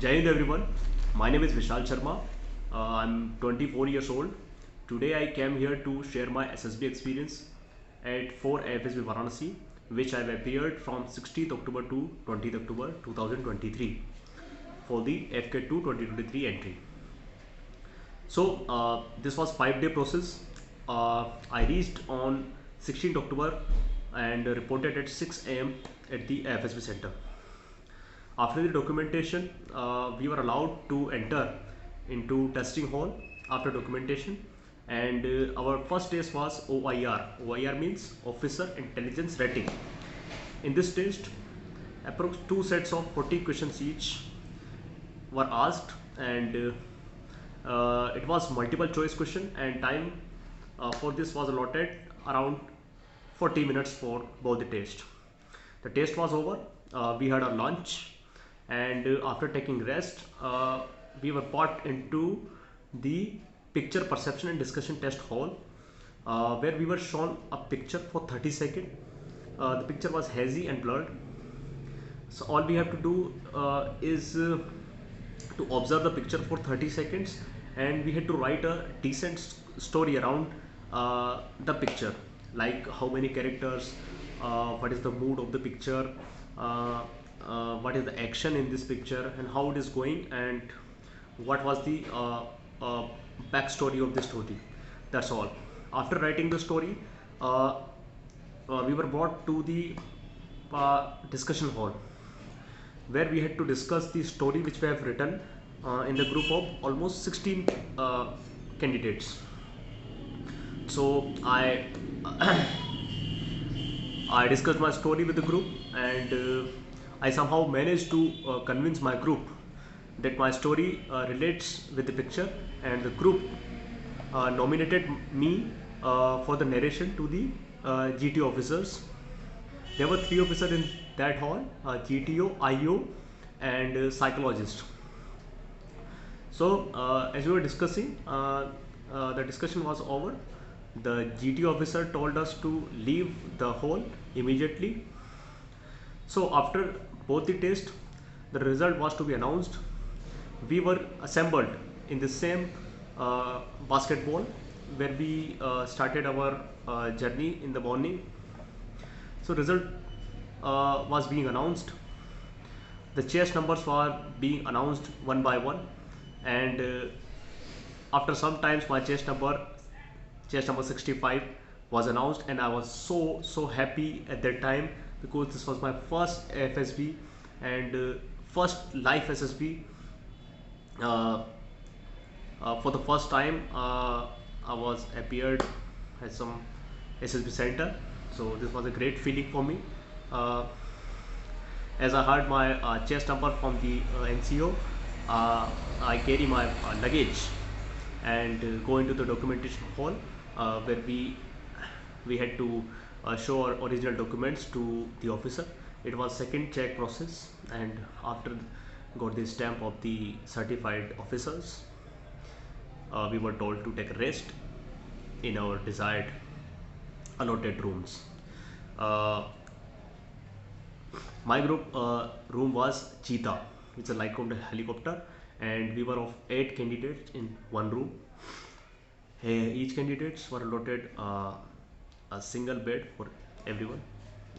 Jai Hind everyone. My name is Vishal Sharma. I'm 24 years old. Today I came here to share my SSB experience at 4 AFSB Varanasi, which I've appeared from 16th October to 20th October 2023 for the Afcat 2 2023 entry. So this was 5-day process. I reached on 16th October and reported at 6 AM at the AFSB center. After the documentation, we were allowed to enter into testing hall after documentation, and our first test was OIR. OIR means Officer Intelligence Rating. In this test, approx 2 sets of 40 questions each were asked, and it was multiple choice question, and time for this was allotted around 40 minutes for both the test. The test was over. We had a lunch, and after taking rest, we were brought into the picture perception and discussion test hall, where we were shown a picture for 30 seconds. The picture was hazy and blurred, so all we have to do is to observe the picture for 30 seconds, and we had to write a decent story around the picture, like how many characters, what is the mood of the picture, what is the action in this picture, and how it is going, and what was the backstory of the story. That's all. After writing the story, we were brought to the discussion hall, where we had to discuss the story which we have written in the group of almost 16 candidates. So I I discussed my story with the group, and I somehow managed to convince my group that my story relates with the picture, and the group nominated me for the narration to the GTO officers. There were 3 officers in that hall: GTO, IO, and psychologist. So as we were discussing, the discussion was over. The GTO officer told us to leave the hall immediately. So after both the tests, the result was to be announced. We were assembled in the same basketball where we started our journey in the morning. So result was being announced. The chest numbers were being announced one by one, and after some times my chest number 65 was announced, and I was so happy at that time, because this was my first AFSB and first life SSB. For the first time, I was appeared at some SSB center, so this was a great feeling for me. As I heard my chest number from the NCO, I carry my luggage and go into the documentation hall, where we had to show our original documents to the officer. It was second check process, and after got the stamp of the certified officers, we were told to take a rest in our desired allotted rooms. My group room was Cheetah, which is a light helicopter, and we were of 8 candidates in one room. Each candidates were allotted a single bed for everyone,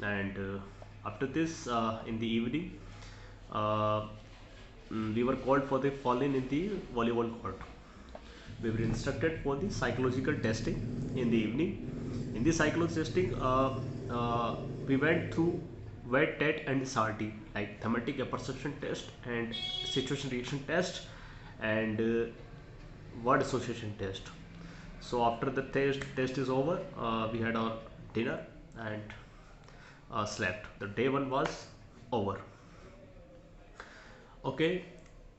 and after this, in the evening, we were called for the fall-in the volleyball court. We were instructed for the psychological testing in the evening. In the psychological testing, we went through WET, TET, and SRT, like thematic apperception test and situation reaction test, and word association test. So after the test is over, we had our dinner and slept. The day 1 was over. Okay,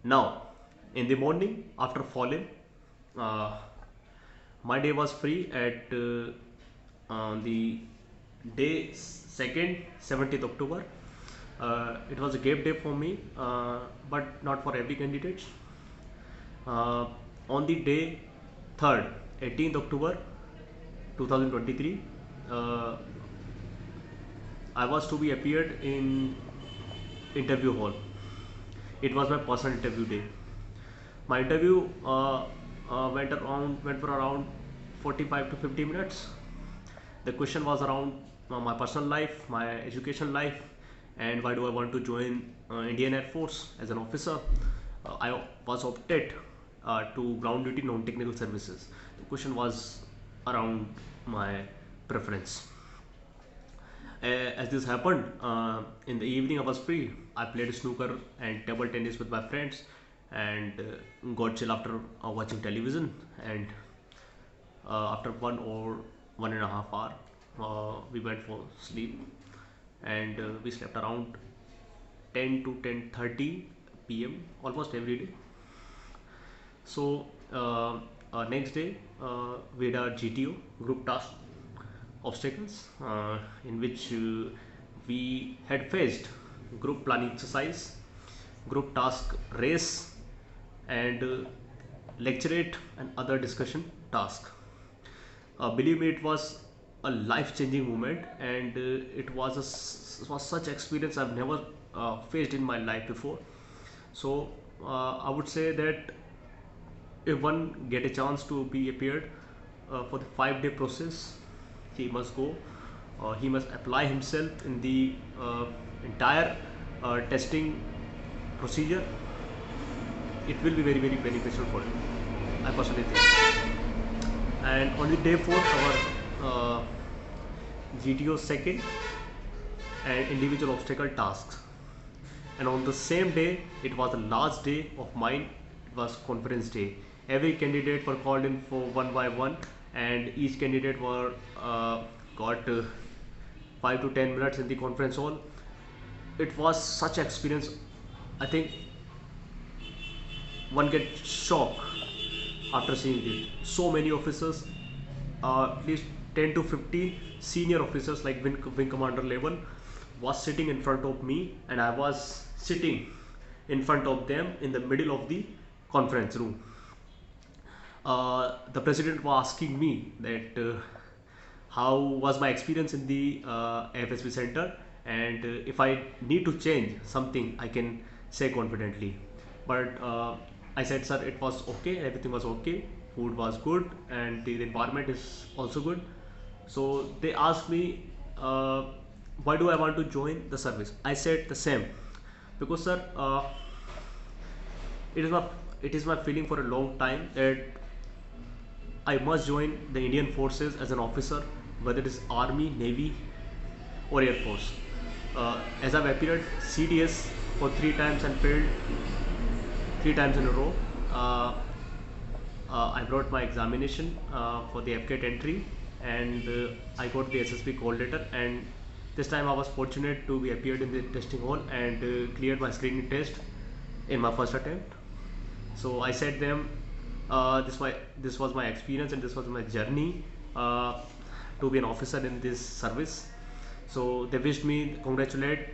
now in the morning after fall-in, my day was free at the day 2nd 17th October. It was a gap day for me, but not for every candidate. On the day 3rd 18th October 2023, I was to be appeared in interview hall. It was my personal interview day. My interview went for around 45 to 50 minutes. The question was around my personal life, my education life, and why do I want to join Indian Air Force as an officer. I was opted to ground duty non-technical services. The question was around my preference. As this happened, in the evening I was free. I played snooker and table tennis with my friends, and got chill after watching television. And after 1 or 1.5 hour, we went for sleep, and we slept around 10 to 10:30 p.m. almost every day. So next day we did our GTO, group task obstacles, in which we had faced group planning exercise, group task race, and lecturate and other discussion task. Believe me, it was a life-changing moment, and it was such experience I've never faced in my life before. So I would say that if one get a chance to be appeared for the 5-day process, he must go. He must apply himself in the entire testing procedure. It will be very very beneficial for him, I personally think. And on the day 4, our GTO second and individual obstacle tasks. And on the same day, it was the last day of mine. It was conference day. Every candidate were called in for one by one, and each candidate were got 5 to 10 minutes in the conference hall. It was such experience. I think one gets shocked after seeing it. So many officers, at least 10 to 15 senior officers like wing commander level, was sitting in front of me, and I was sitting in front of them in the middle of the conference room. The president was asking me that how was my experience in the AFSB center, and if I need to change something, I can say confidently. But I said, sir, it was okay, everything was okay, food was good, and the environment is also good. So they asked me, why do I want to join the service? I said the same, because sir, it is my feeling for a long time that I must join the Indian forces as an officer, whether it is Army, Navy, or Air Force. As I've appeared CDS for 3 times and failed 3 times in a row, I brought my examination for the Afcat entry, and I got the SSB call letter. And this time I was fortunate to be appeared in the testing hall and cleared my screening test in my first attempt. So I said them, this was my experience and this was my journey to be an officer in this service. So they wished me congratulate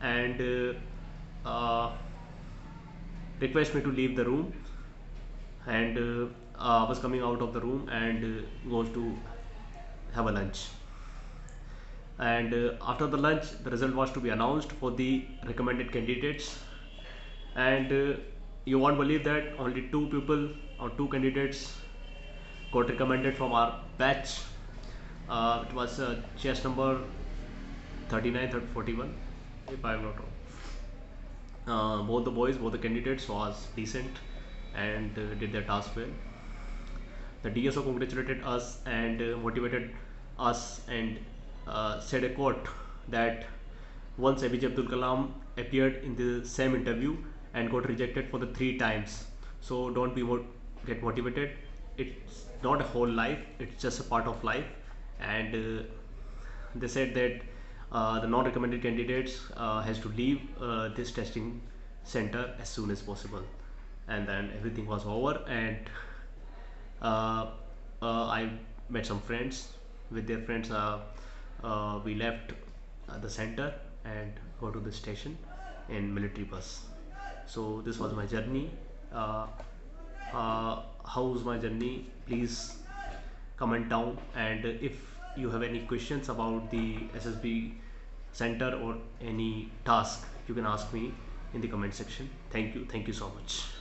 and request me to leave the room, and I was coming out of the room and goes to have a lunch. And after the lunch, the result was to be announced for the recommended candidates, and you won't believe that only 2 people or 2 candidates got recommended from our batch. It was chest number 39, 41, if I am not wrong. Both the candidates was decent and did their task well. The DSO congratulated us and motivated us, and said a quote that once APJ Abdul Kalam appeared in the same interview and got rejected for the 3 times. So don't get motivated. It's not a whole life, it's just a part of life. And they said that the non-recommended candidates has to leave this testing center as soon as possible. And then everything was over, and I met some friends. With their friends, we left the center and go to the station in military bus. So this was my journey. How was my journey? Please comment down, and if you have any questions about the SSB center or any task, you can ask me. in the comment section. Thank you so much.